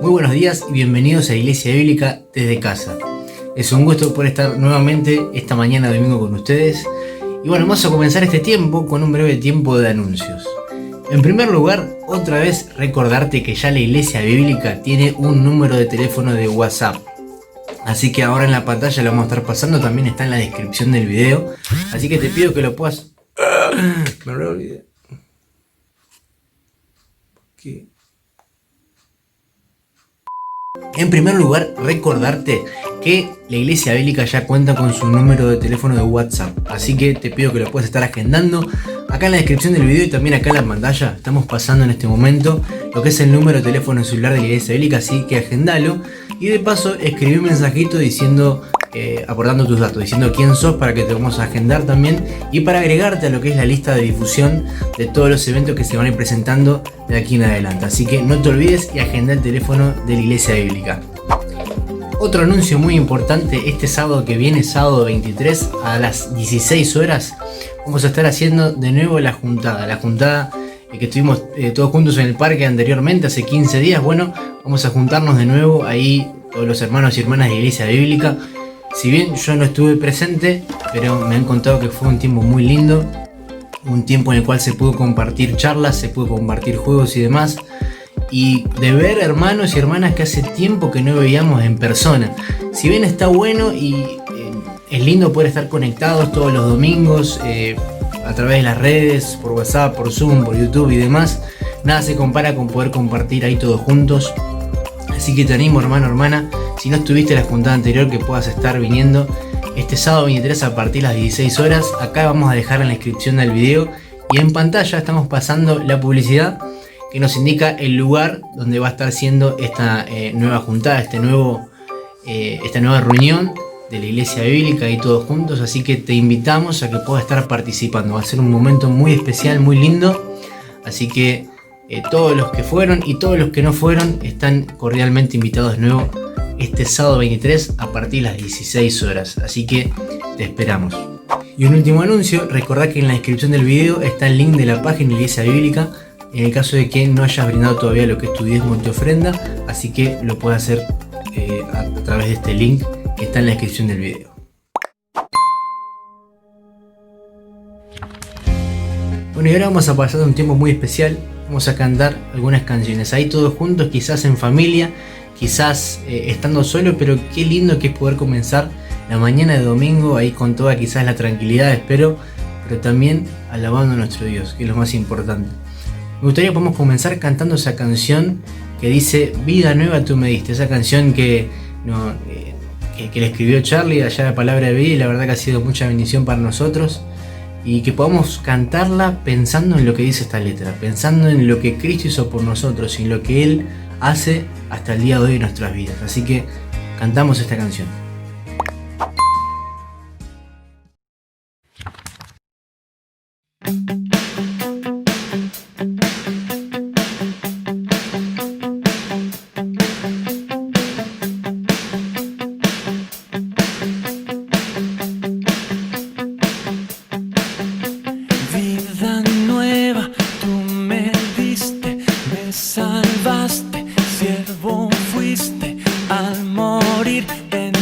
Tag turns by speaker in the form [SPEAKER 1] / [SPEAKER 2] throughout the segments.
[SPEAKER 1] Muy buenos días y bienvenidos a Iglesia Bíblica desde casa. Es un gusto poder estar nuevamente esta mañana de domingo con ustedes. Y bueno, vamos a comenzar este tiempo con un breve tiempo de anuncios. En primer lugar, otra vez recordarte que ya la Iglesia Bíblica tiene un número de teléfono de WhatsApp. Así que ahora en la pantalla lo vamos a estar pasando, también está en la descripción del video. Así que te pido que lo puedas... Me lo olvidé. ¿Qué? En primer lugar, recordarte que la Iglesia Bíblica ya cuenta con su número de teléfono de WhatsApp. Así que te pido que lo puedas estar agendando. Acá en la descripción del video y también acá en la pantalla estamos pasando en este momento lo que es el número de teléfono celular de la Iglesia Bíblica, así que agendalo. Y de paso escribí un mensajito diciendo, aportando tus datos, diciendo quién sos para que te vamos a agendar también y para agregarte a lo que es la lista de difusión de todos los eventos que se van a ir presentando de aquí en adelante. Así que no te olvides y agenda el teléfono de la Iglesia Bíblica. Otro anuncio muy importante, este sábado que viene, sábado 23 a las 16 horas, vamos a estar haciendo de nuevo la juntada que estuvimos todos juntos en el parque anteriormente, hace 15 días. Bueno, vamos a juntarnos de nuevo ahí, todos los hermanos y hermanas de Iglesia Bíblica. Si bien yo no estuve presente, pero me han contado que fue un tiempo muy lindo, un tiempo en el cual se pudo compartir charlas, se pudo compartir juegos y demás, y de ver hermanos y hermanas que hace tiempo que no veíamos en persona. Si bien está bueno y es lindo poder estar conectados todos los domingos a través de las redes, por WhatsApp, por Zoom, por YouTube y demás, nada se compara con poder compartir ahí todos juntos. Así que te animo, hermano, hermana, si no estuviste en la juntada anterior, que puedas estar viniendo este sábado 23 a partir de las 16 horas. Acá vamos a dejar en la descripción del video y en pantalla estamos pasando la publicidad que nos indica el lugar donde va a estar siendo esta nueva juntada, esta nueva reunión de la Iglesia Bíblica y todos juntos. Así que te invitamos a que puedas estar participando. Va a ser un momento muy especial, muy lindo. Así que todos los que fueron y todos los que no fueron están cordialmente invitados de nuevo este sábado 23 a partir de las 16 horas. Así que te esperamos. Y un último anuncio, recordá que en la descripción del video está el link de la página de la Iglesia Bíblica en el caso de que no hayas brindado todavía lo que es tu diezmo y tu ofrenda, así que lo puedes hacer a través de este link que está en la descripción del video. Bueno, y ahora vamos a pasar un tiempo muy especial. Vamos a cantar algunas canciones ahí todos juntos, quizás en familia, quizás estando solo, pero qué lindo que es poder comenzar la mañana de domingo ahí con toda quizás la tranquilidad, espero, pero también alabando a nuestro Dios, que es lo más importante. Me gustaría que podamos comenzar cantando esa canción que dice Vida nueva tú me diste, esa canción que le escribió Charlie allá de Palabra de Vida, y la verdad que ha sido mucha bendición para nosotros, y que podamos cantarla pensando en lo que dice esta letra, pensando en lo que Cristo hizo por nosotros y en lo que Él hace hasta el día de hoy en nuestras vidas. Así que cantamos esta canción.
[SPEAKER 2] Salvaste, siervo fuiste al morir en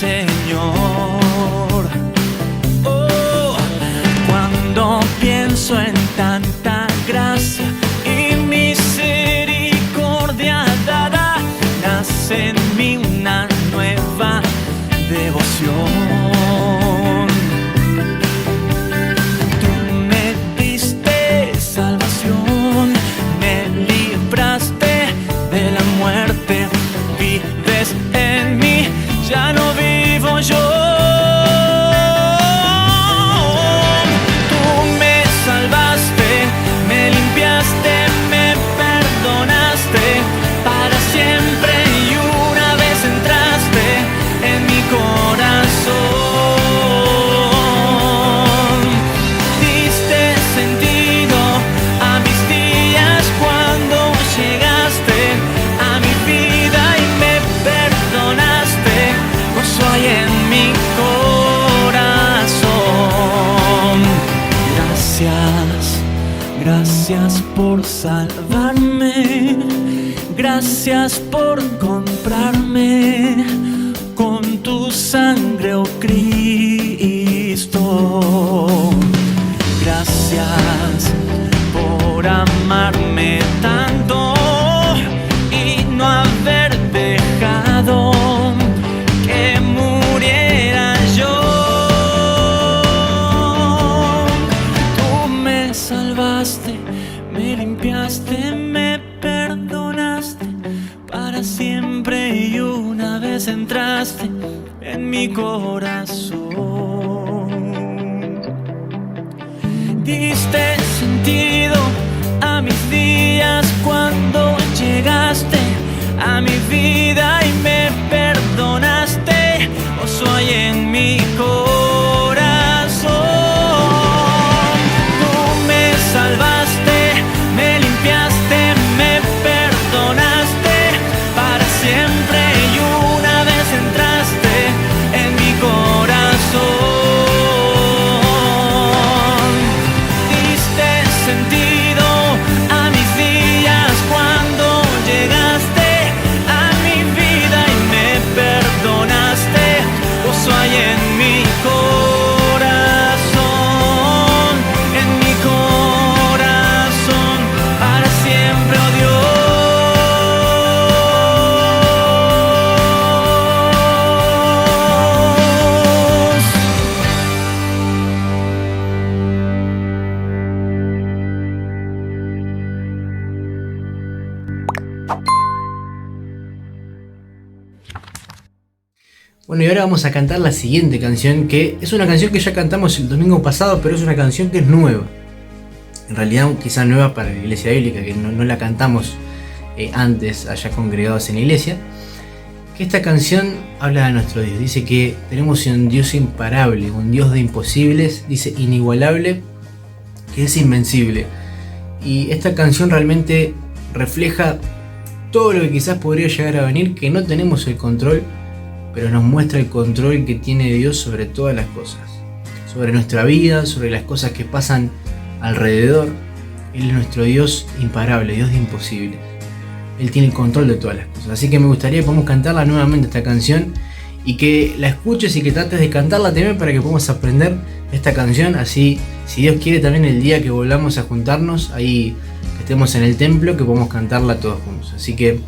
[SPEAKER 2] Señor. Oh, cuando pienso en tanta gracia y misericordia dada, nace en mí una nueva devoción. Tú me diste salvación, me libraste de la muerte, vives en mí, ya no vivo yo. Tú me salvaste, me limpiaste, me perdonaste para siempre, y una vez entraste en mi corazón. Diste sentido a mis días cuando llegaste a mi vida y me perdonaste. Gozo hay en mi corazón. Gracias, gracias por salvarme. Gracias por comprarme con tu sangre, oh Cristo. Gracias por amarme tanto y no haber dejado que muriera yo. Tú me salvaste, me limpiaste, me perdonaste para siempre, y una vez entraste en mi corazón. Diste sentido a mis días cuando llegaste a mi vida y me perdonaste. Gozo hay en mi corazón. Tú me salvaste, me limpiaste, me perdonaste para siempre, y una vez entraste en mi corazón. Diste sentido a mis días cuando llegaste a mi vida y me perdonaste. Gozo hay en mi corazón, en mi corazón, para siempre, oh Dios.
[SPEAKER 1] Bueno, y ahora vamos a cantar la siguiente canción, que es una canción que ya cantamos el domingo pasado, pero es una canción que es nueva. En realidad quizá nueva para la iglesia bíblica, que no la cantamos antes allá congregados en la iglesia. Que esta canción habla de nuestro Dios. Dice que tenemos un Dios imparable, un Dios de imposibles, dice inigualable, que es invencible. Y esta canción realmente refleja todo lo que quizás podría llegar a venir, que no tenemos el control, pero nos muestra el control que tiene Dios sobre todas las cosas, sobre nuestra vida, sobre las cosas que pasan alrededor. Él es nuestro Dios imparable, Dios de imposibles. Él tiene el control de todas las cosas. Así que me gustaría que podamos cantarla nuevamente, esta canción, y que la escuches y que trates de cantarla también para que podamos aprender esta canción. Así, si Dios quiere, también el día que volvamos a juntarnos, ahí que estemos en el templo, que podamos cantarla todos juntos. Así que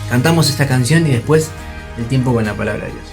[SPEAKER 1] cantamos esta canción y después el tiempo con la palabra de Dios.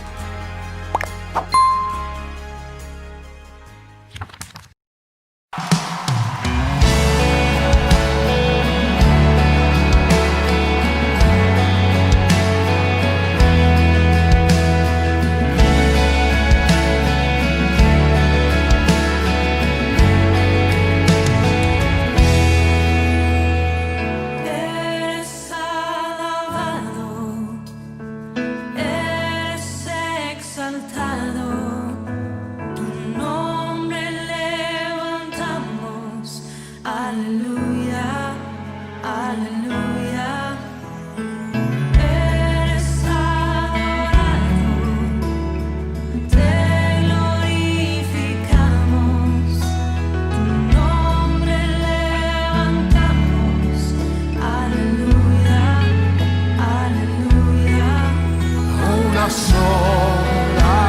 [SPEAKER 3] sola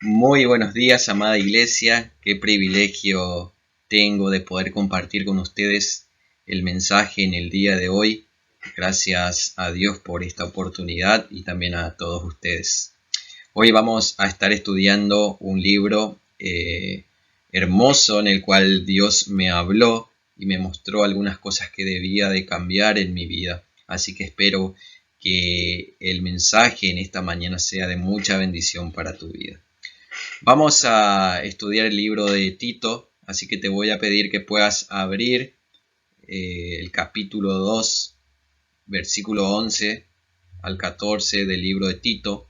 [SPEAKER 3] Muy buenos días, amada iglesia. Qué privilegio tengo de poder compartir con ustedes el mensaje en el día de hoy. Gracias a Dios por esta oportunidad y también a todos ustedes. Hoy vamos a estar estudiando un libro hermoso en el cual Dios me habló y me mostró algunas cosas que debía de cambiar en mi vida. Así que espero que el mensaje en esta mañana sea de mucha bendición para tu vida. Vamos a estudiar el libro de Tito, así que te voy a pedir que puedas abrir el capítulo 2, versículo 11 al 14 del libro de Tito,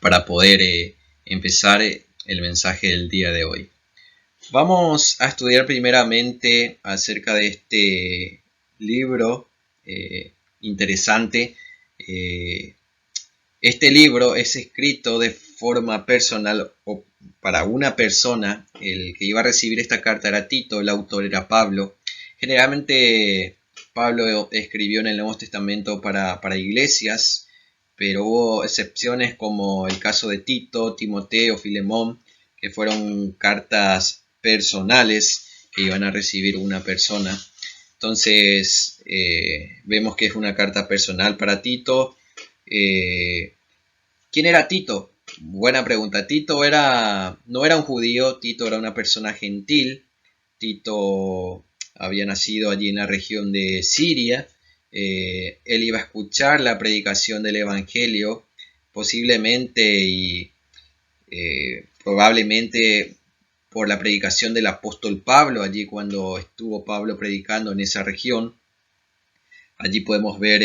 [SPEAKER 3] para poder empezar el mensaje del día de hoy. Vamos a estudiar primeramente acerca de este libro interesante. Este libro es escrito de forma personal o para una persona. El que iba a recibir esta carta era Tito, el autor era Pablo. Generalmente Pablo escribió en el Nuevo Testamento para iglesias, pero hubo excepciones como el caso de Tito, Timoteo, Filemón, que fueron cartas personales que iban a recibir una persona. Entonces vemos que es una carta personal para Tito. ¿Quién era Tito? Buena pregunta. Tito no era un judío, Tito era una persona gentil. Tito había nacido allí en la región de Siria. Él iba a escuchar la predicación del Evangelio, posiblemente y probablemente por la predicación del apóstol Pablo, allí cuando estuvo Pablo predicando en esa región. Allí podemos ver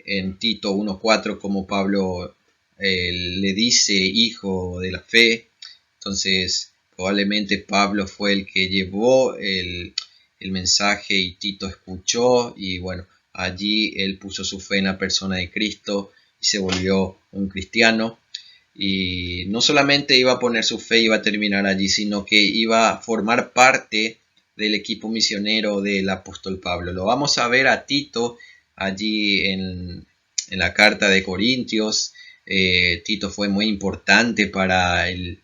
[SPEAKER 3] en Tito 1:4 como Pablo le dice hijo de la fe. Entonces probablemente Pablo fue el que llevó el mensaje y Tito escuchó, y bueno, allí él puso su fe en la persona de Cristo y se volvió un cristiano. Y no solamente iba a poner su fe y iba a terminar allí, sino que iba a formar parte del equipo misionero del apóstol Pablo. Lo vamos a ver a Tito allí en la carta de Corintios. Tito fue muy importante para el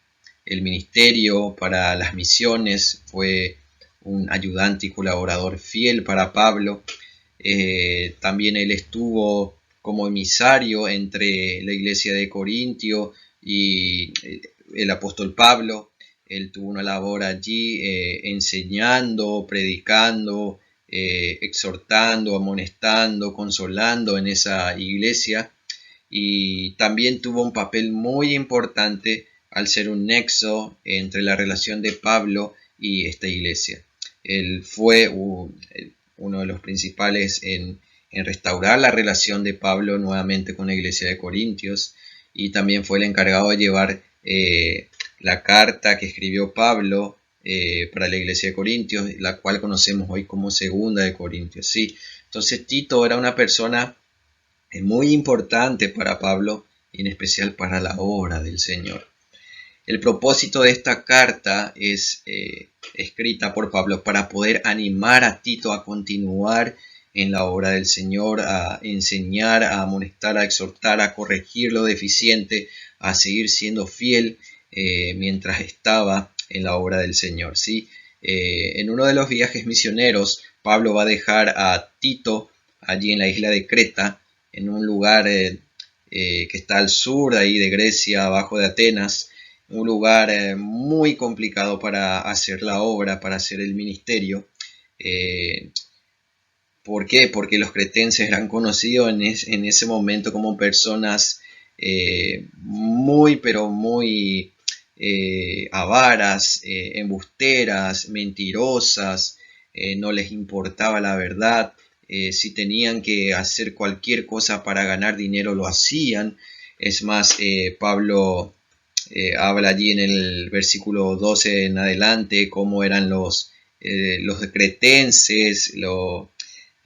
[SPEAKER 3] ministerio, para las misiones. Fue un ayudante y colaborador fiel para Pablo. También él estuvo como emisario entre la iglesia de Corintio y el apóstol Pablo. Él tuvo una labor allí enseñando, predicando, exhortando, amonestando, consolando en esa iglesia. Y también tuvo un papel muy importante al ser un nexo entre la relación de Pablo y esta iglesia. Él fue uno de los principales en restaurar la relación de Pablo nuevamente con la iglesia de Corintios, y también fue el encargado de llevar la carta que escribió Pablo para la iglesia de Corintios, la cual conocemos hoy como Segunda de Corintios. ¿Sí? Entonces Tito era una persona muy importante para Pablo, y en especial para la obra del Señor. El propósito de esta carta es escrita por Pablo para poder animar a Tito a continuar en la obra del Señor, a enseñar, a amonestar, a exhortar, a corregir lo deficiente, a seguir siendo fiel mientras estaba en la obra del Señor. ¿Sí? En uno de los viajes misioneros, Pablo va a dejar a Tito allí en la isla de Creta, en un lugar que está al sur ahí de Grecia, abajo de Atenas. Un lugar muy complicado para hacer la obra, para hacer el ministerio. ¿Por qué? Porque los cretenses eran conocidos en ese momento como personas muy, pero muy avaras, embusteras, mentirosas. No les importaba la verdad. Si tenían que hacer cualquier cosa para ganar dinero, lo hacían. Es más, Pablo habla allí en el versículo 12 en adelante cómo eran los cretenses,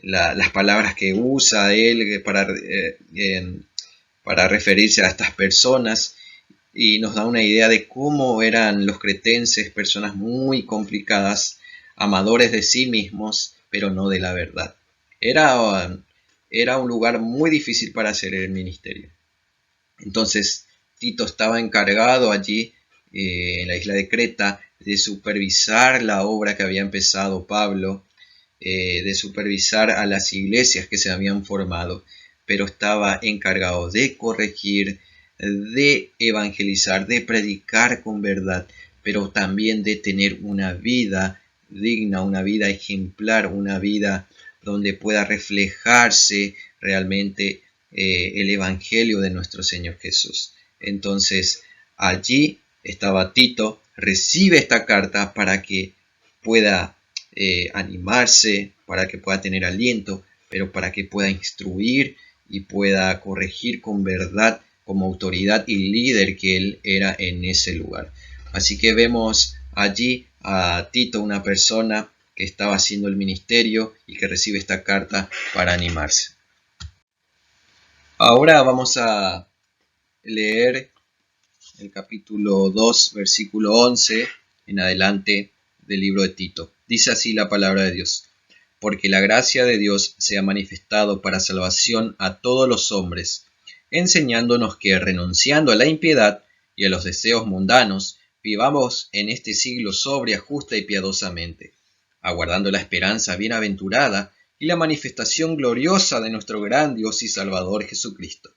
[SPEAKER 3] las palabras que usa él para referirse a estas personas, y nos da una idea de cómo eran los cretenses, personas muy complicadas, amadores de sí mismos, pero no de la verdad. Era un lugar muy difícil para hacer el ministerio. Entonces, Tito estaba encargado allí en la isla de Creta de supervisar la obra que había empezado Pablo, de supervisar a las iglesias que se habían formado, pero estaba encargado de corregir, de evangelizar, de predicar con verdad, pero también de tener una vida digna, una vida ejemplar, una vida donde pueda reflejarse realmente el evangelio de nuestro Señor Jesús. Entonces allí estaba Tito, recibe esta carta para que pueda animarse, para que pueda tener aliento, pero para que pueda instruir y pueda corregir con verdad como autoridad y líder que él era en ese lugar. Así que vemos allí a Tito, una persona que estaba haciendo el ministerio y que recibe esta carta para animarse. Ahora vamos a leer el capítulo 2, versículo 11 en adelante del libro de Tito. Dice así la palabra de Dios: porque la gracia de Dios se ha manifestado para salvación a todos los hombres, enseñándonos que, renunciando a la impiedad y a los deseos mundanos, vivamos en este siglo sobria, justa y piadosamente, aguardando la esperanza bienaventurada y la manifestación gloriosa de nuestro gran Dios y Salvador Jesucristo,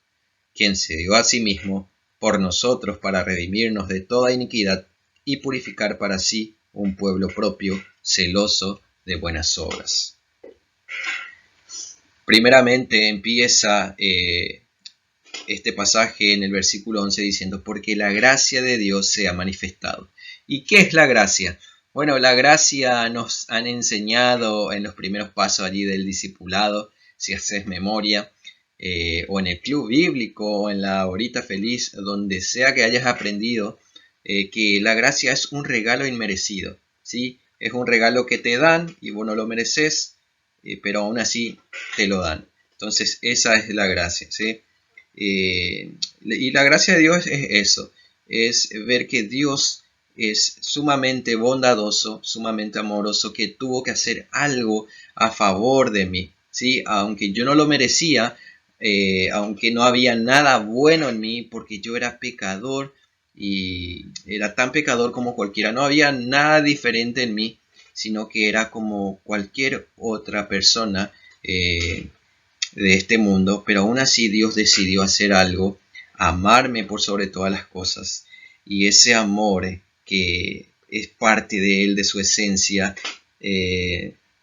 [SPEAKER 3] quien se dio a sí mismo por nosotros para redimirnos de toda iniquidad y purificar para sí un pueblo propio, celoso de buenas obras. Primeramente empieza este pasaje en el versículo 11 diciendo: porque la gracia de Dios se ha manifestado. ¿Y qué es la gracia? Bueno, la gracia nos han enseñado en los primeros pasos allí del discipulado, si haces memoria, o en el club bíblico, o en la horita feliz, donde sea que hayas aprendido, que la gracia es un regalo inmerecido, ¿sí? Es un regalo que te dan y vos no lo mereces, pero aún así te lo dan. Entonces esa es la gracia, ¿sí? Y la gracia de Dios es eso, es ver que Dios es sumamente bondadoso, sumamente amoroso, que tuvo que hacer algo a favor de mí, ¿sí? Aunque yo no lo merecía, aunque no había nada bueno en mí, porque yo era pecador y era tan pecador como cualquiera, no había nada diferente en mí, sino que era como cualquier otra persona de este mundo, pero aún así Dios decidió hacer algo, amarme por sobre todas las cosas, y ese amor que es parte de él, de su esencia,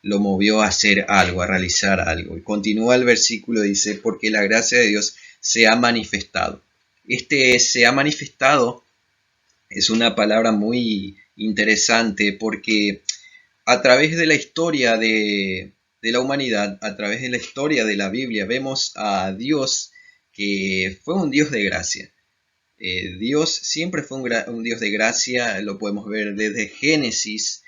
[SPEAKER 3] lo movió a hacer algo, a realizar algo. Y continúa el versículo, dice: porque la gracia de Dios se ha manifestado. Este se ha manifestado es una palabra muy interesante, porque a través de la historia de la humanidad, a través de la historia de la Biblia, vemos a Dios que fue un Dios de gracia. Dios siempre fue un Dios de gracia, lo podemos ver desde Génesis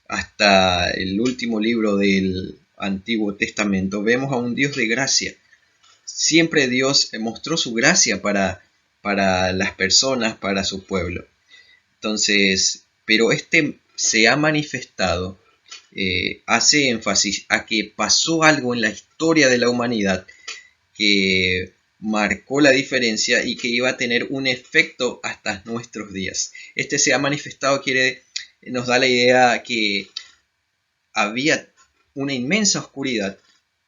[SPEAKER 3] hasta el último libro del Antiguo Testamento. Vemos a un Dios de gracia. Siempre Dios mostró su gracia para las personas, para su pueblo. Entonces, pero este se ha manifestado, hace énfasis a que pasó algo en la historia de la humanidad que marcó la diferencia y que iba a tener un efecto hasta nuestros días. Este se ha manifestado nos da la idea que había una inmensa oscuridad,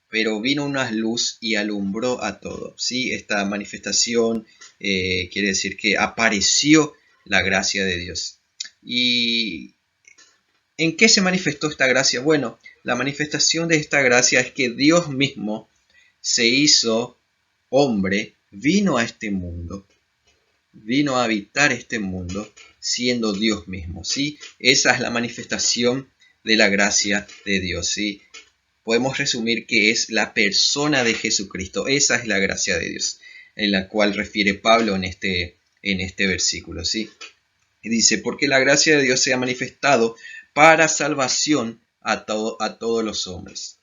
[SPEAKER 3] pero vino una luz y alumbró a todo, ¿sí? Esta manifestación quiere decir que apareció la gracia de Dios. ¿Y en qué se manifestó esta gracia? Bueno, la manifestación de esta gracia es que Dios mismo se hizo hombre, vino a este mundo, vino a habitar este mundo siendo Dios mismo, ¿sí? Esa es la manifestación de la gracia de Dios, ¿sí? Podemos resumir que es la persona de Jesucristo. Esa es la gracia de Dios, en la cual refiere Pablo en este versículo, ¿sí? Y dice: porque la gracia de Dios se ha manifestado para salvación a todos los hombres.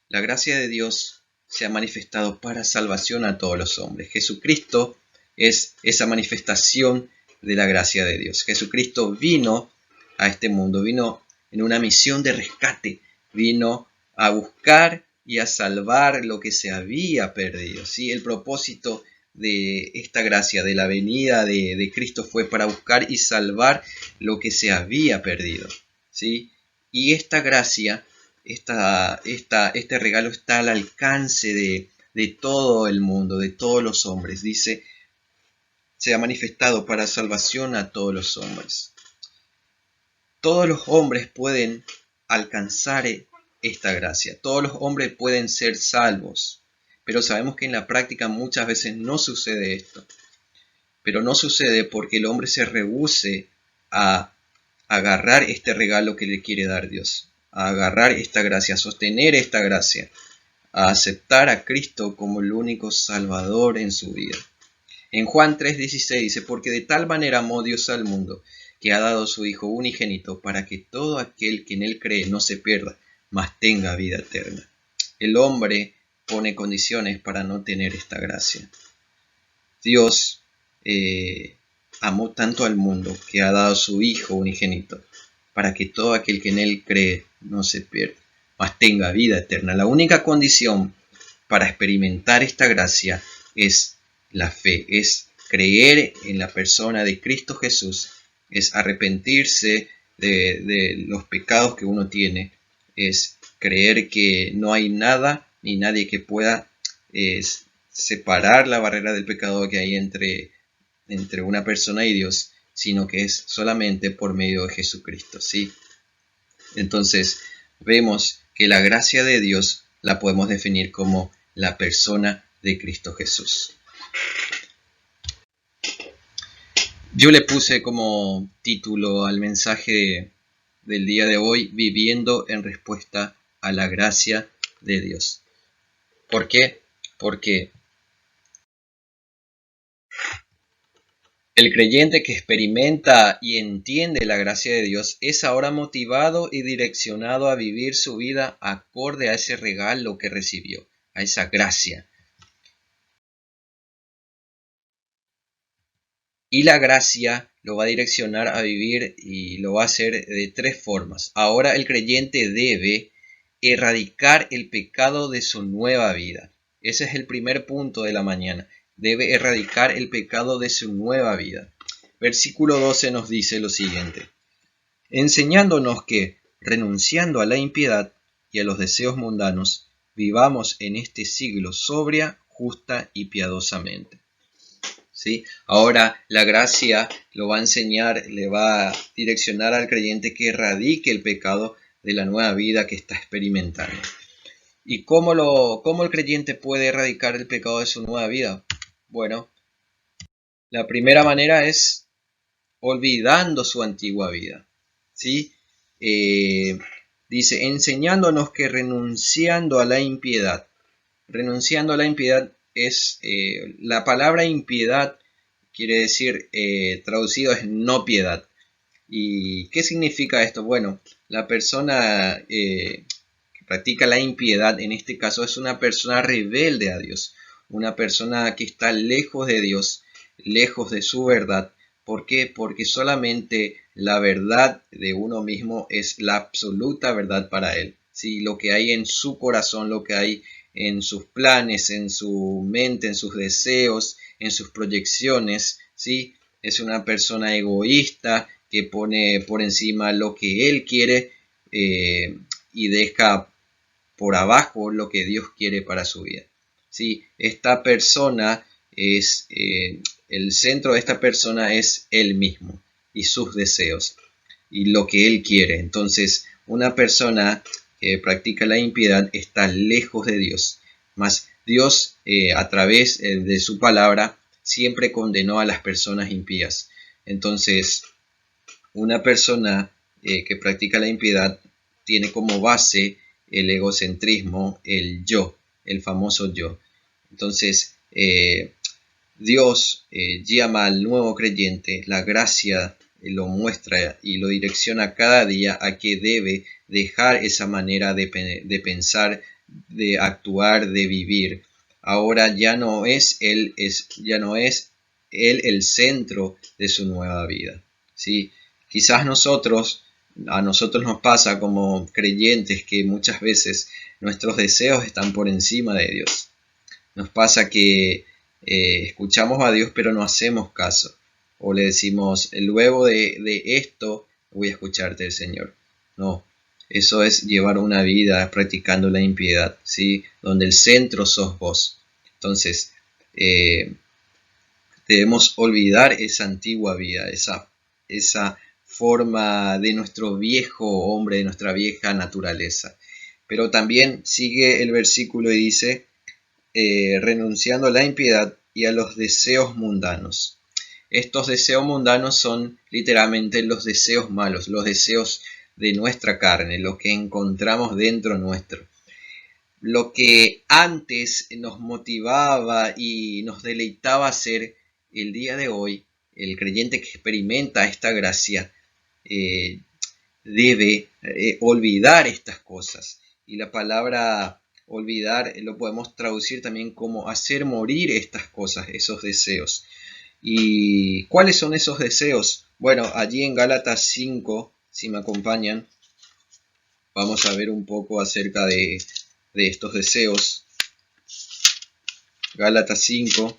[SPEAKER 3] La gracia de Dios se ha manifestado para salvación a todos los hombres. Jesucristo es esa manifestación de la gracia de Dios. Jesucristo vino a este mundo, vino en una misión de rescate, vino a buscar y a salvar lo que se había perdido, ¿sí? El propósito de esta gracia, de la venida de Cristo, fue para buscar y salvar lo que se había perdido, ¿sí? Y esta gracia, este regalo está al alcance de todo el mundo, de todos los hombres. Dice, se ha manifestado para salvación a todos los hombres. Todos los hombres pueden alcanzar esta gracia. Todos los hombres pueden ser salvos. Pero sabemos que en la práctica muchas veces no sucede esto. Pero no sucede porque el hombre se rehúse a agarrar este regalo que le quiere dar Dios. A agarrar esta gracia, a sostener esta gracia. A aceptar a Cristo como el único Salvador en su vida. En Juan 3:16 dice, porque de tal manera amó Dios al mundo, que ha dado a su Hijo unigénito, para que todo aquel que en él cree no se pierda, mas tenga vida eterna. El hombre pone condiciones para no tener esta gracia. Dios amó tanto al mundo, que ha dado a su Hijo unigénito, para que todo aquel que en él cree no se pierda, mas tenga vida eterna. La única condición para experimentar esta gracia es la fe, es creer en la persona de Cristo Jesús, es arrepentirse de los pecados que uno tiene, es creer que no hay nada ni nadie que pueda separar la barrera del pecado que hay entre una persona y Dios, sino que es solamente por medio de Jesucristo, ¿sí? Entonces vemos que la gracia de Dios la podemos definir como la persona de Cristo Jesús. Yo le puse como título al mensaje del día de hoy, viviendo en respuesta a la gracia de Dios. ¿Por qué? Porque el creyente que experimenta y entiende la gracia de Dios es ahora motivado y direccionado a vivir su vida acorde a ese regalo que recibió, a esa gracia. Y la gracia lo va a direccionar a vivir y lo va a hacer de tres formas. Ahora el creyente debe erradicar el pecado de su nueva vida. Ese es el primer punto de la mañana. Debe erradicar el pecado de su nueva vida. Versículo 12 nos dice lo siguiente. Enseñándonos que, renunciando a la impiedad y a los deseos mundanos, vivamos en este siglo sobria, justa y piadosamente. ¿Sí? Ahora la gracia lo va a enseñar, le va a direccionar al creyente que erradique el pecado de la nueva vida que está experimentando. ¿Y cómo el creyente puede erradicar el pecado de su nueva vida? Bueno, la primera manera es olvidando su antigua vida, ¿sí? Dice, enseñándonos que renunciando a la impiedad. Renunciando a la impiedad es la palabra impiedad, quiere decir, traducido es no piedad. ¿Y qué significa esto? Bueno, la persona que practica la impiedad, en este caso, es una persona rebelde a Dios, una persona que está lejos de Dios, lejos de su verdad. ¿Por qué? Porque solamente la verdad de uno mismo es la absoluta verdad para él. ¿Sí? Lo que hay en su corazón, lo que hay en sus planes, en su mente, en sus deseos, en sus proyecciones, ¿sí? Es una persona egoísta que pone por encima lo que él quiere y deja por abajo lo que Dios quiere para su vida, ¿sí? Esta persona es, el centro de esta persona es él mismo y sus deseos y lo que él quiere. Entonces, una persona que practica la impiedad está lejos de Dios. Mas Dios, a través de su palabra, siempre condenó a las personas impías. Entonces, una persona que practica la impiedad tiene como base el egocentrismo, el yo, el famoso yo. Entonces, Dios llama al nuevo creyente, la gracia lo muestra y lo direcciona cada día a que debe dejar esa manera de pensar, de actuar, de vivir. Ahora ya no es él el centro de su nueva vida, ¿sí? Quizás a nosotros nos pasa como creyentes que muchas veces nuestros deseos están por encima de Dios. Nos pasa que escuchamos a Dios pero no hacemos caso. O le decimos, luego de esto voy a escucharte, Señor. No, eso es llevar una vida practicando la impiedad, ¿sí? Donde el centro sos vos. Entonces, debemos olvidar esa antigua vida, esa forma de nuestro viejo hombre, de nuestra vieja naturaleza. Pero también sigue el versículo y dice, renunciando a la impiedad y a los deseos mundanos. Estos deseos mundanos son literalmente los deseos malos, los deseos de nuestra carne, lo que encontramos dentro nuestro. Lo que antes nos motivaba y nos deleitaba hacer, el día de hoy, el creyente que experimenta esta gracia debe olvidar estas cosas. Y la palabra olvidar lo podemos traducir también como hacer morir estas cosas, esos deseos. ¿Y cuáles son esos deseos? Bueno, allí en Gálatas 5, si me acompañan, vamos a ver un poco acerca de estos deseos. Gálatas 5.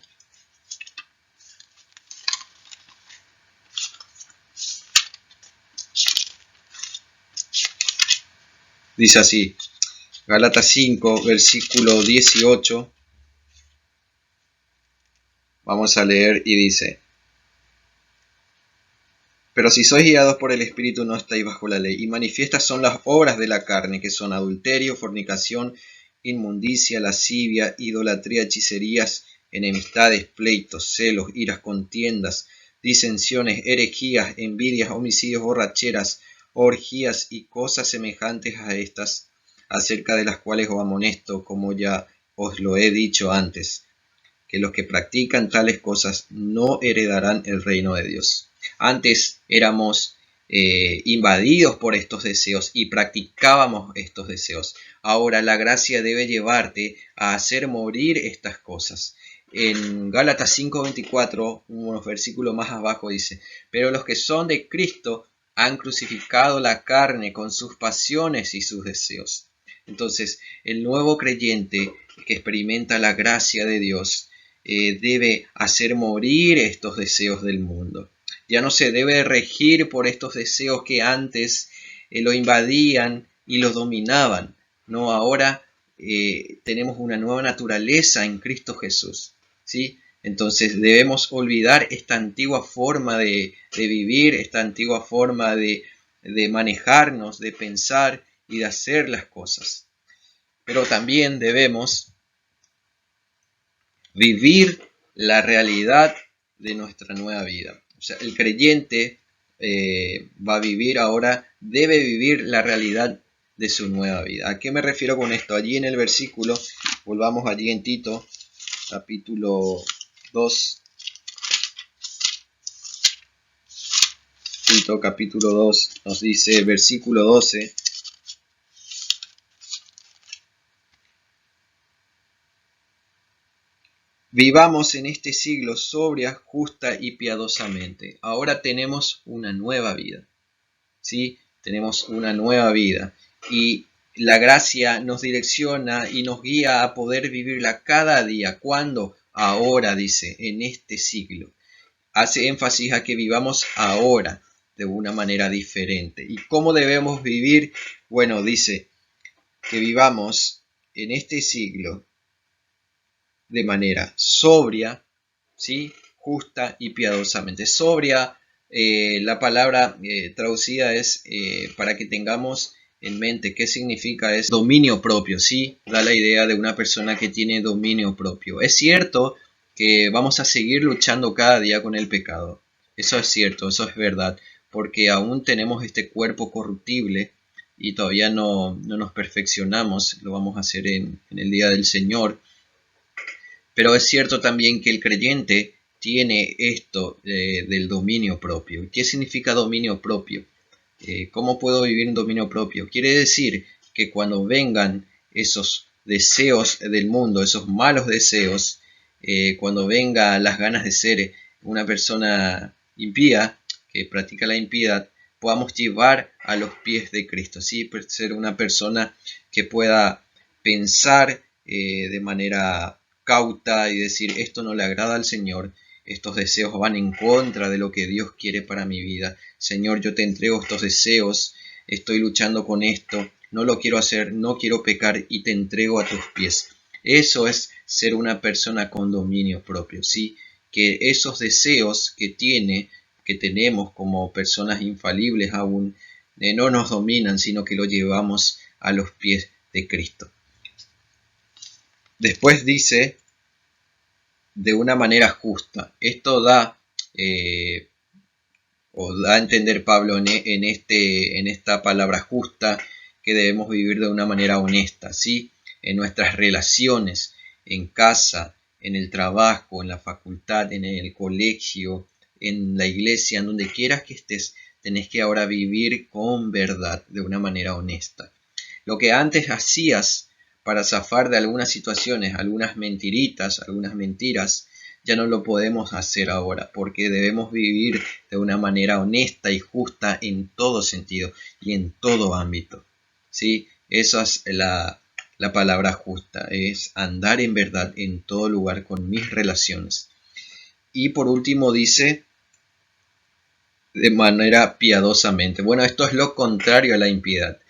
[SPEAKER 3] Dice así, Gálatas 5, versículo 18. Vamos a leer y dice, pero si sois guiados por el Espíritu no estáis bajo la ley, y manifiestas son las obras de la carne, que son adulterio, fornicación, inmundicia, lascivia, idolatría, hechicerías, enemistades, pleitos, celos, iras, contiendas, disensiones, herejías, envidias, homicidios, borracheras, orgías y cosas semejantes a estas, acerca de las cuales os amonesto, como ya os lo he dicho antes, que los que practican tales cosas no heredarán el reino de Dios. Antes éramos invadidos por estos deseos y practicábamos estos deseos. Ahora la gracia debe llevarte a hacer morir estas cosas. En Gálatas 5:24, unos versículos más abajo dice, pero los que son de Cristo han crucificado la carne con sus pasiones y sus deseos. Entonces, el nuevo creyente que experimenta la gracia de Dios debe hacer morir estos deseos del mundo. Ya no se debe regir por estos deseos que antes lo invadían y lo dominaban. No, ahora tenemos una nueva naturaleza en Cristo Jesús, ¿sí? Entonces debemos olvidar esta antigua forma de vivir, esta antigua forma de manejarnos, de pensar y de hacer las cosas. Pero también debemos vivir la realidad de nuestra nueva vida. O sea, el creyente va a vivir ahora, debe vivir la realidad de su nueva vida. ¿A qué me refiero con esto? Allí en el versículo, volvamos allí en Tito, capítulo 2. Tito, capítulo 2, nos dice, versículo 12. Vivamos en este siglo sobria, justa y piadosamente. Ahora tenemos una nueva vida, ¿sí? Tenemos una nueva vida. Y la gracia nos direcciona y nos guía a poder vivirla cada día. ¿Cuándo? Ahora, dice, en este siglo. Hace énfasis a que vivamos ahora de una manera diferente. ¿Y cómo debemos vivir? Bueno, dice que vivamos en este siglo de manera sobria, ¿sí? Justa y piadosamente. Sobria, la palabra traducida es para que tengamos en mente qué significa, es dominio propio, ¿sí? Da la idea de una persona que tiene dominio propio. Es cierto que vamos a seguir luchando cada día con el pecado. Eso es cierto, eso es verdad, porque aún tenemos este cuerpo corruptible y todavía no nos perfeccionamos. Lo vamos a hacer en el día del Señor. Pero es cierto también que el creyente tiene esto del dominio propio. ¿Qué significa dominio propio? ¿Cómo puedo vivir un dominio propio? Quiere decir que cuando vengan esos deseos del mundo, esos malos deseos, cuando vengan las ganas de ser una persona impía, que practica la impiedad, podamos llevar a los pies de Cristo, ¿sí? Ser una persona que pueda pensar de manera cauta y decir, esto no le agrada al Señor, estos deseos van en contra de lo que Dios quiere para mi vida. Señor, yo te entrego estos deseos, estoy luchando con esto, no lo quiero hacer, no quiero pecar y te entrego a tus pies. Eso es ser una persona con dominio propio, ¿sí? Que esos deseos que tenemos como personas infalibles aún, no nos dominan, sino que lo llevamos a los pies de Cristo. Después dice, de una manera justa. Esto da a entender Pablo en esta palabra justa, que debemos vivir de una manera honesta, ¿sí? En nuestras relaciones, en casa, en el trabajo, en la facultad, en el colegio, en la iglesia, en donde quieras que estés, tenés que ahora vivir con verdad, de una manera honesta. Lo que antes hacías para zafar de algunas situaciones, algunas mentiritas, algunas mentiras, ya no lo podemos hacer ahora, porque debemos vivir de una manera honesta y justa en todo sentido y en todo ámbito, ¿sí? Esa es la palabra justa, es andar en verdad en todo lugar con mis relaciones. Y por último dice, de manera piadosamente. Bueno, esto es lo contrario a la impiedad.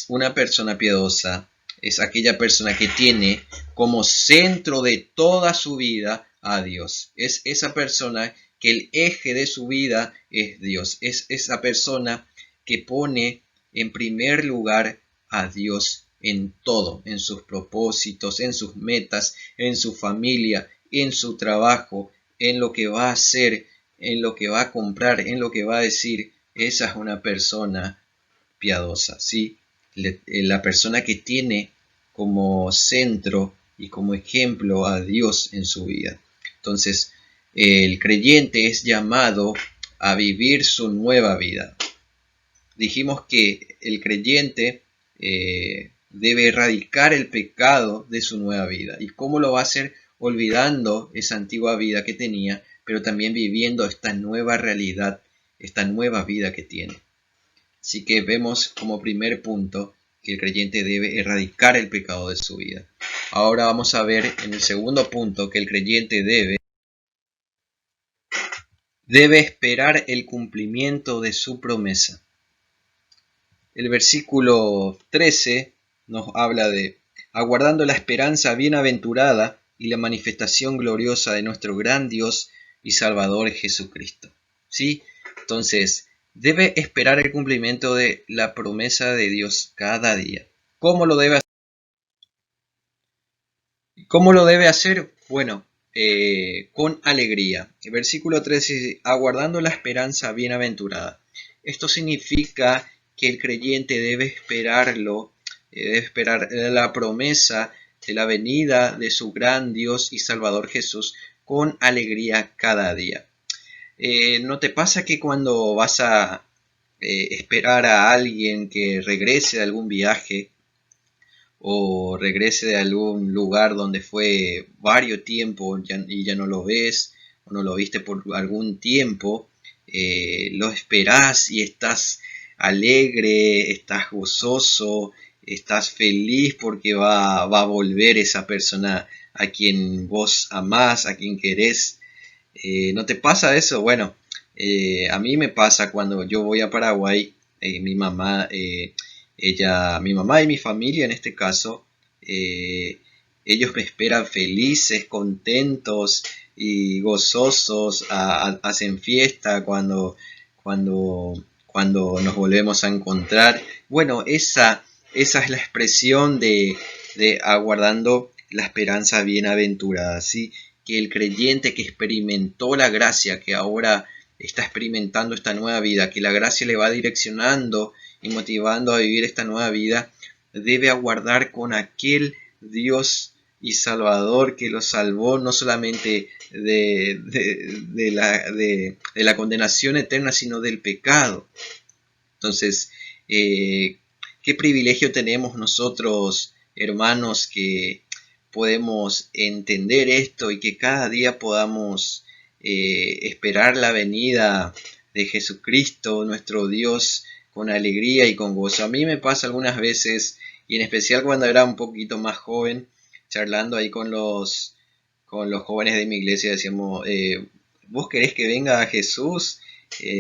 [SPEAKER 3] Una persona piadosa es aquella persona que tiene como centro de toda su vida a Dios. Es esa persona que el eje de su vida es Dios. Es esa persona que pone en primer lugar a Dios en todo, en sus propósitos, en sus metas, en su familia, en su trabajo, en lo que va a hacer, en lo que va a comprar, en lo que va a decir. Esa es una persona piadosa, ¿sí? La persona que tiene como centro y como ejemplo a Dios en su vida. Entonces, el creyente es llamado a vivir su nueva vida. Dijimos que el creyente debe erradicar el pecado de su nueva vida. ¿Y cómo lo va a hacer? Olvidando esa antigua vida que tenía, pero también viviendo esta nueva realidad, esta nueva vida que tiene. Así que vemos como primer punto que el creyente debe erradicar el pecado de su vida. Ahora vamos a ver en el segundo punto que el creyente debe esperar el cumplimiento de su promesa. El versículo 13 nos habla de aguardando la esperanza bienaventurada y la manifestación gloriosa de nuestro gran Dios y Salvador Jesucristo. ¿Sí? Entonces, debe esperar el cumplimiento de la promesa de Dios cada día. ¿Cómo lo debe hacer? ¿Cómo lo debe hacer? Bueno, con alegría. El versículo 13 dice, aguardando la esperanza bienaventurada. Esto significa que el creyente debe esperarlo, debe esperar la promesa de la venida de su gran Dios y Salvador Jesús con alegría cada día. ¿No te pasa que cuando vas a esperar a alguien que regrese de algún viaje o regrese de algún lugar donde fue varios tiempos y ya no lo ves o no lo viste por algún tiempo, lo esperás y estás alegre, estás gozoso, estás feliz porque va a volver esa persona a quien vos amás, a quien querés? ¿No te pasa eso? Bueno, a mí me pasa cuando yo voy a Paraguay, mi mamá y mi familia en este caso, ellos me esperan felices, contentos y gozosos, hacen fiesta cuando nos volvemos a encontrar. Bueno, esa es la expresión de aguardando la esperanza bienaventurada, ¿sí? Que el creyente que experimentó la gracia, que ahora está experimentando esta nueva vida, que la gracia le va direccionando y motivando a vivir esta nueva vida, debe aguardar con aquel Dios y Salvador que lo salvó no solamente de la condenación eterna, sino del pecado. Entonces, qué privilegio tenemos nosotros, hermanos, que podemos entender esto y que cada día podamos esperar la venida de Jesucristo, nuestro Dios, con alegría y con gozo. A mí me pasa algunas veces, y en especial cuando era un poquito más joven, charlando ahí con los jóvenes de mi iglesia, decíamos, ¿vos querés que venga Jesús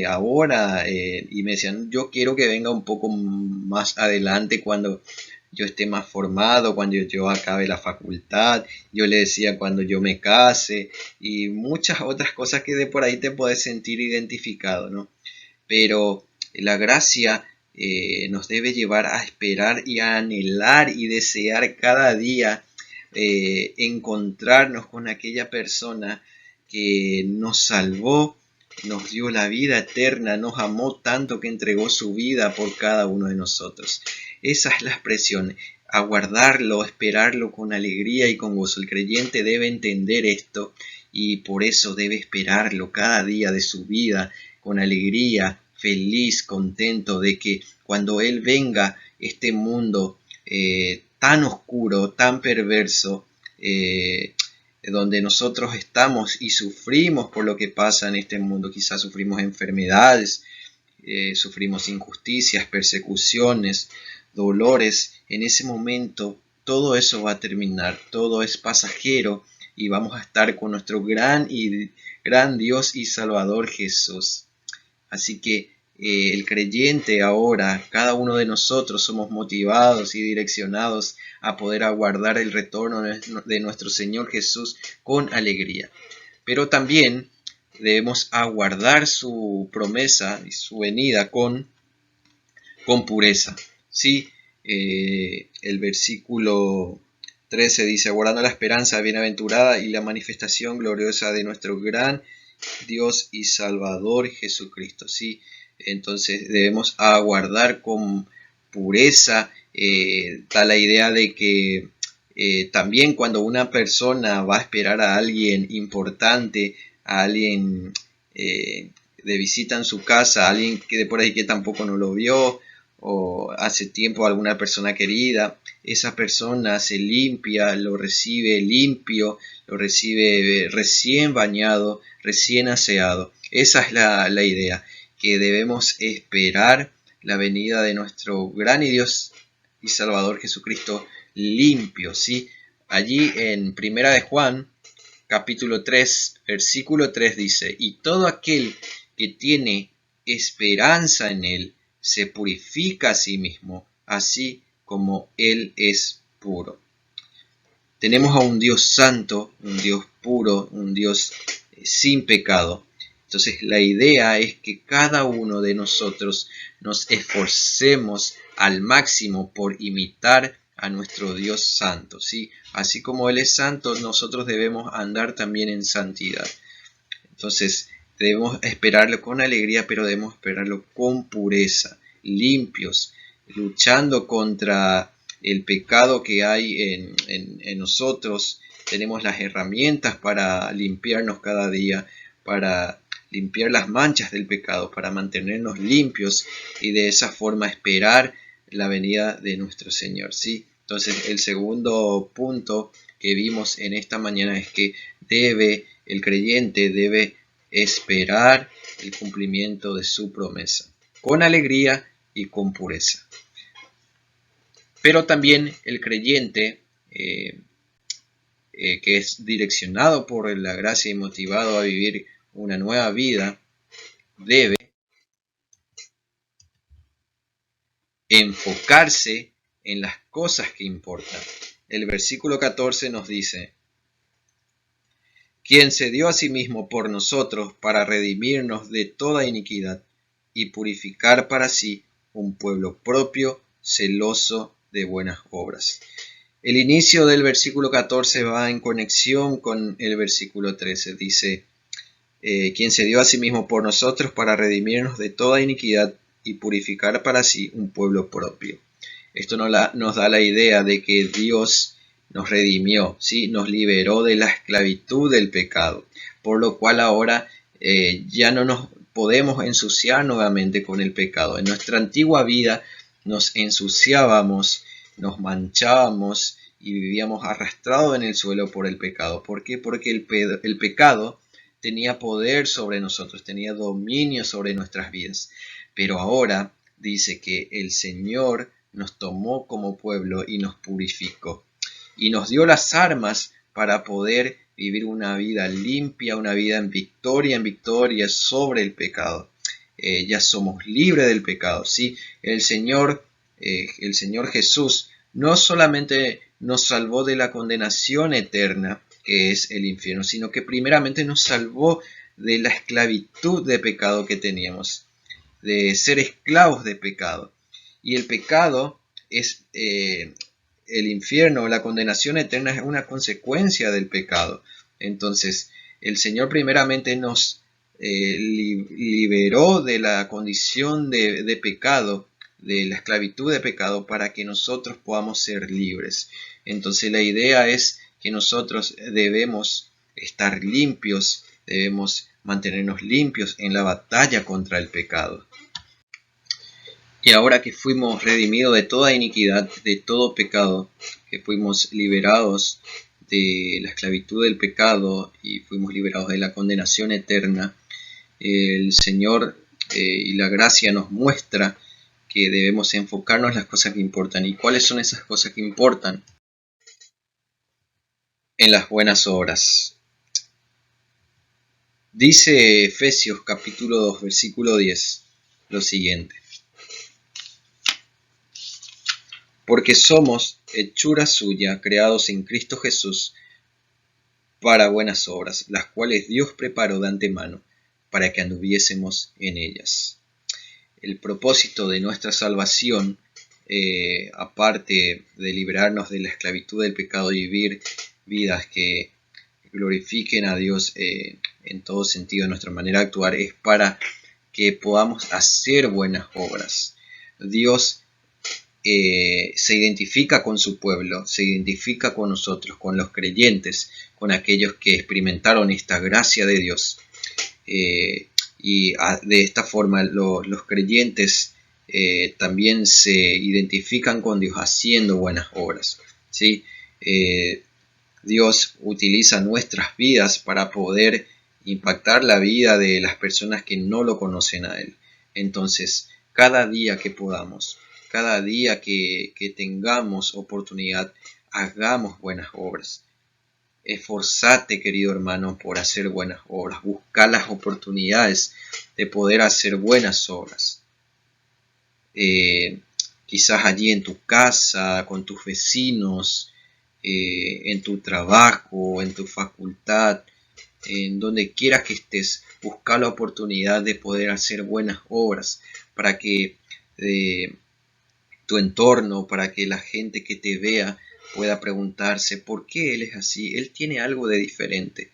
[SPEAKER 3] ahora? Y me decían, yo quiero que venga un poco más adelante cuando yo esté más formado, cuando yo acabe la facultad. Yo le decía cuando yo me case y muchas otras cosas que de por ahí te puedes sentir identificado, ¿no? Pero la gracia nos debe llevar a esperar y a anhelar y desear cada día encontrarnos con aquella persona que nos salvó, nos dio la vida eterna, nos amó tanto que entregó su vida por cada uno de nosotros. Esa es la expresión, aguardarlo, esperarlo con alegría y con gozo. El creyente debe entender esto y por eso debe esperarlo cada día de su vida con alegría, feliz, contento de que cuando Él venga, este mundo tan oscuro, tan perverso, donde nosotros estamos y sufrimos por lo que pasa en este mundo, quizás sufrimos enfermedades, sufrimos injusticias, persecuciones, dolores, en ese momento todo eso va a terminar, todo es pasajero y vamos a estar con nuestro gran Dios y Salvador Jesús. Así que el creyente ahora, cada uno de nosotros somos motivados y direccionados a poder aguardar el retorno de nuestro Señor Jesús con alegría. Pero también debemos aguardar su promesa y su venida con pureza. ¿Sí? El versículo 13 dice, aguardando la esperanza bienaventurada y la manifestación gloriosa de nuestro gran Dios y Salvador Jesucristo. ¿Sí? Entonces debemos aguardar con pureza. Da la idea de que también cuando una persona va a esperar a alguien importante, a alguien de visita en su casa, a alguien que de por ahí que tampoco no lo vio, o hace tiempo alguna persona querida, esa persona se limpia, lo recibe limpio, lo recibe recién bañado, recién aseado. Esa es la idea, que debemos esperar la venida de nuestro gran Dios y Salvador Jesucristo limpio, ¿sí? Allí en Primera de Juan, capítulo 3, versículo 3 dice, y todo aquel que tiene esperanza en Él, se purifica a sí mismo, así como Él es puro. Tenemos a un Dios santo, un Dios puro, un Dios sin pecado. Entonces la idea es que cada uno de nosotros nos esforcemos al máximo por imitar a nuestro Dios santo, ¿sí? Así como Él es santo, nosotros debemos andar también en santidad. Entonces debemos esperarlo con alegría, pero debemos esperarlo con pureza, limpios, luchando contra el pecado que hay en nosotros. Tenemos las herramientas para limpiarnos cada día, para limpiar las manchas del pecado, para mantenernos limpios y de esa forma esperar la venida de nuestro Señor, ¿sí? Entonces el segundo punto que vimos en esta mañana es que el creyente debe esperar el cumplimiento de su promesa, con alegría y con pureza. Pero también el creyente que es direccionado por la gracia y motivado a vivir una nueva vida, debe enfocarse en las cosas que importan. El versículo 14 nos dice, quien se dio a sí mismo por nosotros para redimirnos de toda iniquidad y purificar para sí un pueblo propio, celoso de buenas obras. El inicio del versículo 14 va en conexión con el versículo 13. Dice, quien se dio a sí mismo por nosotros para redimirnos de toda iniquidad y purificar para sí un pueblo propio. Esto nos da la idea de que Dios nos redimió, ¿sí? Nos liberó de la esclavitud del pecado, por lo cual ahora ya no nos podemos ensuciar nuevamente con el pecado. En nuestra antigua vida nos ensuciábamos, nos manchábamos y vivíamos arrastrados en el suelo por el pecado. ¿Por qué? Porque el pecado tenía poder sobre nosotros, tenía dominio sobre nuestras vidas. Pero ahora dice que el Señor nos tomó como pueblo y nos purificó. y nos dio las armas para poder vivir una vida limpia, una vida en victoria sobre el pecado. Ya somos libres del pecado, ¿sí? El Señor Jesús no solamente nos salvó de la condenación eterna, que es el infierno, sino que primeramente nos salvó de la esclavitud de pecado que teníamos, de ser esclavos de pecado. Y el pecado es el infierno, la condenación eterna es una consecuencia del pecado. Entonces, el Señor primeramente nos liberó de la condición de pecado, de la esclavitud de pecado, para que nosotros podamos ser libres. Entonces, la idea es que nosotros debemos estar limpios, debemos mantenernos limpios en la batalla contra el pecado. Y ahora que fuimos redimidos de toda iniquidad, de todo pecado, que fuimos liberados de la esclavitud del pecado y fuimos liberados de la condenación eterna, el Señor y la gracia nos muestra que debemos enfocarnos en las cosas que importan. ¿Y cuáles son esas cosas que importan? En las buenas obras. Dice Efesios capítulo 2, versículo 10, lo siguiente. Porque somos hechura suya, creados en Cristo Jesús, para buenas obras, las cuales Dios preparó de antemano, para que anduviésemos en ellas. El propósito de nuestra salvación, aparte de librarnos de la esclavitud del pecado y vivir vidas que glorifiquen a Dios en todo sentido de nuestra manera de actuar, es para que podamos hacer buenas obras. Dios se identifica con su pueblo, se identifica con nosotros, con los creyentes, con aquellos que experimentaron esta gracia de Dios. Y de esta forma los creyentes también se identifican con Dios haciendo buenas obras, ¿sí? Dios utiliza nuestras vidas para poder impactar la vida de las personas que no lo conocen a Él. Entonces, cada día que podamos, cada día que tengamos oportunidad, hagamos buenas obras. Esforzate, querido hermano, por hacer buenas obras. Busca las oportunidades de poder hacer buenas obras. Quizás allí en tu casa, con tus vecinos, en tu trabajo, en tu facultad, en donde quieras que estés, busca la oportunidad de poder hacer buenas obras para que tu entorno, para que la gente que te vea pueda preguntarse por qué él es así. Él tiene algo de diferente.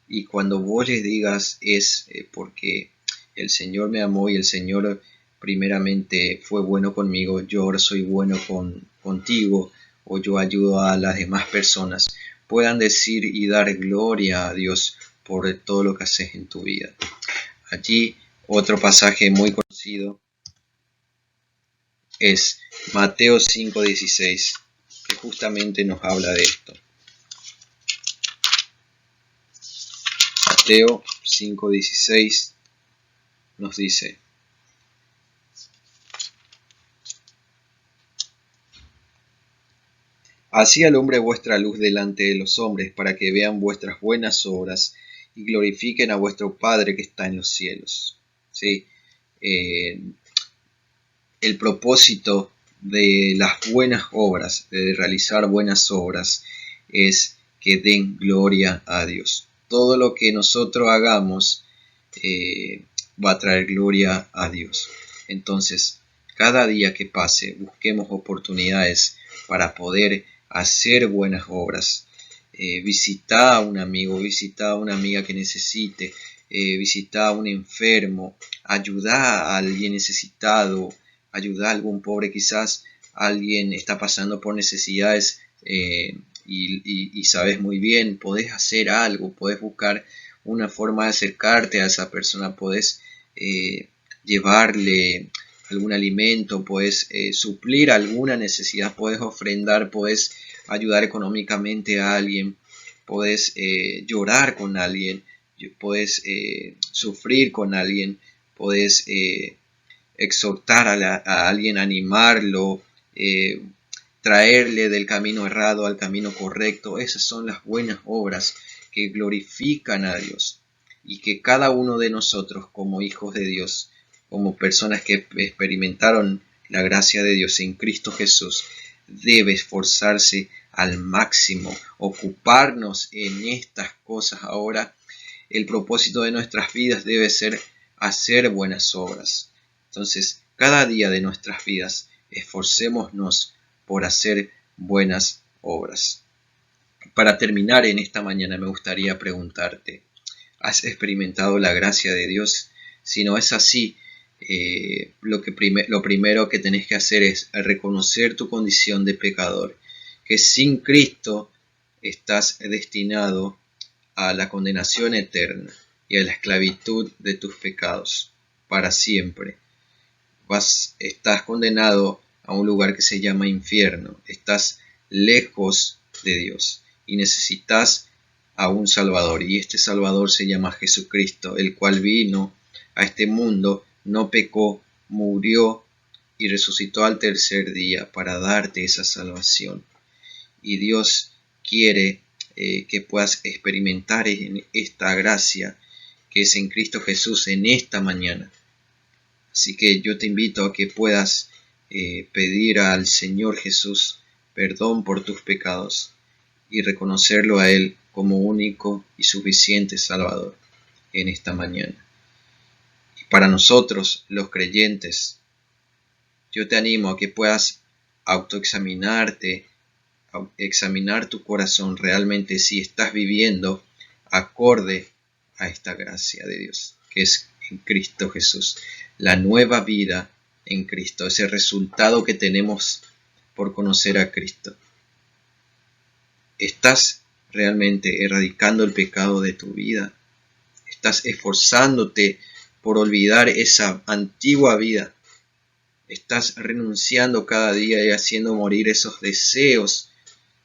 [SPEAKER 3] Y cuando vos les digas es porque el Señor me amó y el Señor primeramente fue bueno conmigo, yo ahora soy bueno contigo, o yo ayudo a las demás personas, puedan decir y dar gloria a Dios por todo lo que haces en tu vida. Allí otro pasaje muy conocido es Mateo 5:16, que justamente nos habla de esto. Mateo 5:16 nos dice: Así alumbre vuestra luz delante de los hombres, para que vean vuestras buenas obras y glorifiquen a vuestro Padre que está en los cielos. ¿Sí? El propósito de las buenas obras, de realizar buenas obras, es que den gloria a Dios. Todo lo que nosotros hagamos va a traer gloria a Dios. Entonces, cada día que pase, busquemos oportunidades para poder hacer buenas obras. Visita a un amigo, visita a una amiga que necesite, visita a un enfermo, ayuda a alguien necesitado, ayuda a algún pobre. Quizás alguien está pasando por necesidades y sabes muy bien, podés hacer algo, podés buscar una forma de acercarte a esa persona, podés llevarle algún alimento, podés suplir alguna necesidad, podés ofrendar, podés ayudar económicamente a alguien, podés llorar con alguien, podés sufrir con alguien, podés exhortar a alguien, animarlo, traerle del camino errado al camino correcto. Esas son las buenas obras que glorifican a Dios, y que cada uno de nosotros como hijos de Dios, como personas que experimentaron la gracia de Dios en Cristo Jesús, debe esforzarse al máximo, ocuparnos en estas cosas ahora. El propósito de nuestras vidas debe ser hacer buenas obras. Entonces, cada día de nuestras vidas, esforcémonos por hacer buenas obras. Para terminar en esta mañana, me gustaría preguntarte, ¿has experimentado la gracia de Dios? Si no es así, lo primero que tenés que hacer es reconocer tu condición de pecador, que sin Cristo estás destinado a la condenación eterna y a la esclavitud de tus pecados para siempre. Estás condenado a un lugar que se llama infierno. Estás lejos de Dios y necesitas a un Salvador, y este Salvador se llama Jesucristo, el cual vino a este mundo, no pecó, murió y resucitó al tercer día para darte esa salvación. Y Dios quiere que puedas experimentar en esta gracia que es en Cristo Jesús en esta mañana. Así que yo te invito a que puedas pedir al Señor Jesús perdón por tus pecados y reconocerlo a Él como único y suficiente Salvador en esta mañana. Y para nosotros, los creyentes, yo te animo a que puedas autoexaminarte, examinar tu corazón realmente si estás viviendo acorde a esta gracia de Dios, que es en Cristo Jesús. La nueva vida en Cristo, ese resultado que tenemos por conocer a Cristo. ¿Estás realmente erradicando el pecado de tu vida? ¿Estás esforzándote por olvidar esa antigua vida? ¿Estás renunciando cada día y haciendo morir esos deseos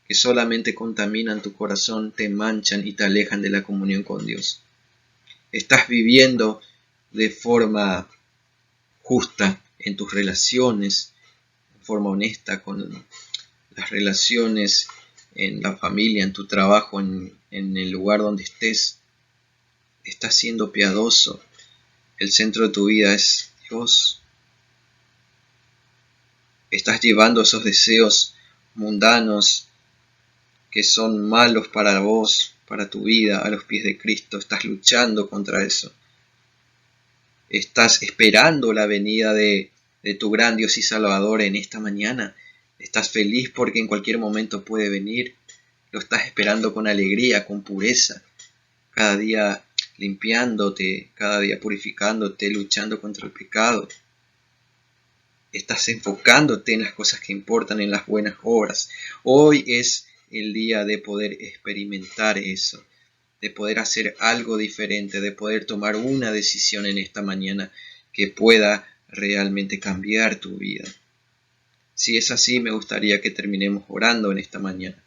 [SPEAKER 3] que solamente contaminan tu corazón, te manchan y te alejan de la comunión con Dios? ¿Estás viviendo de forma justa en tus relaciones, de forma honesta con las relaciones en la familia, en tu trabajo, en el lugar donde estés? ¿Estás siendo piadoso? ¿El centro de tu vida es Dios? ¿Estás llevando esos deseos mundanos que son malos para vos, para tu vida, a los pies de Cristo? ¿Estás luchando contra eso? ¿Estás esperando la venida de tu gran Dios y Salvador en esta mañana? ¿Estás feliz porque en cualquier momento puede venir? ¿Lo estás esperando con alegría, con pureza? Cada día limpiándote, cada día purificándote, luchando contra el pecado. Estás enfocándote en las cosas que importan, en las buenas obras. Hoy es el día de poder experimentar eso, de poder hacer algo diferente, de poder tomar una decisión en esta mañana que pueda realmente cambiar tu vida. Si es así, me gustaría que terminemos orando en esta mañana.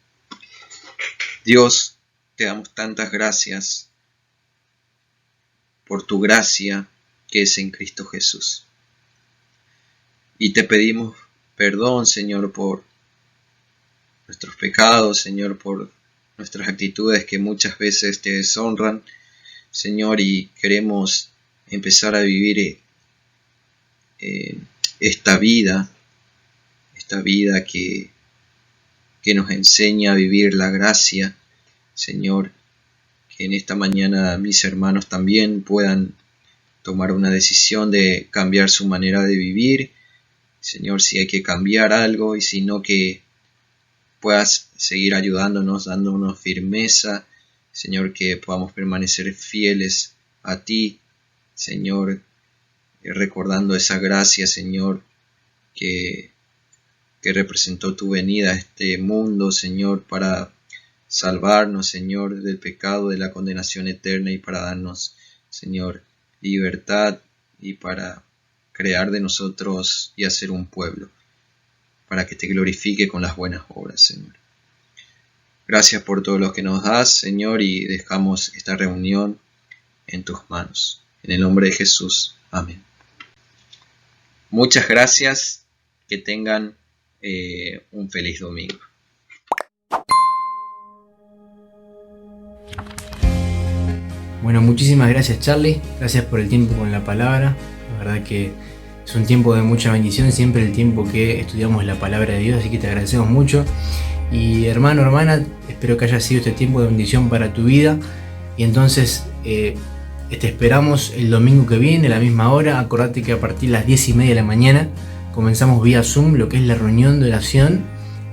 [SPEAKER 3] Dios, te damos tantas gracias por tu gracia que es en Cristo Jesús. Y te pedimos perdón, Señor, por nuestros pecados, Señor, por nuestras actitudes que muchas veces te deshonran, Señor, y queremos empezar a vivir esta vida que nos enseña a vivir la gracia, Señor, que en esta mañana mis hermanos también puedan tomar una decisión de cambiar su manera de vivir, Señor, si hay que cambiar algo, y si no, que puedas seguir ayudándonos, dándonos firmeza, Señor, que podamos permanecer fieles a ti, Señor, recordando esa gracia, Señor, que representó tu venida a este mundo, Señor, para salvarnos, Señor, del pecado, de la condenación eterna, y para darnos, Señor, libertad, y para crear de nosotros y hacer un pueblo, para que te glorifique con las buenas obras, Señor. Gracias por todo lo que nos das, Señor, y dejamos esta reunión en tus manos. En el nombre de Jesús. Amén. Muchas gracias. Que tengan un feliz domingo.
[SPEAKER 1] Bueno, muchísimas gracias Charlie, gracias por el tiempo con la palabra. La verdad que es un tiempo de mucha bendición, siempre el tiempo que estudiamos la palabra de Dios, así que te agradecemos mucho. Y hermano, hermana, espero que haya sido este tiempo de bendición para tu vida. Y entonces te esperamos el domingo que viene a la misma hora. Acordate que a partir de las 10:30 de la mañana comenzamos vía Zoom lo que es la reunión de oración.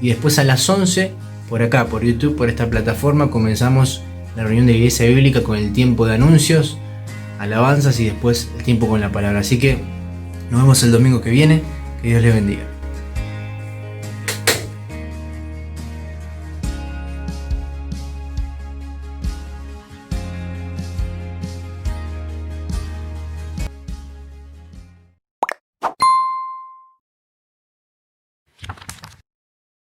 [SPEAKER 1] Y después a las 11, por acá, por YouTube, por esta plataforma, comenzamos la reunión de la Iglesia Bíblica con el tiempo de anuncios, alabanzas y después el tiempo con la palabra. Así que nos vemos el domingo que viene. Que Dios les bendiga.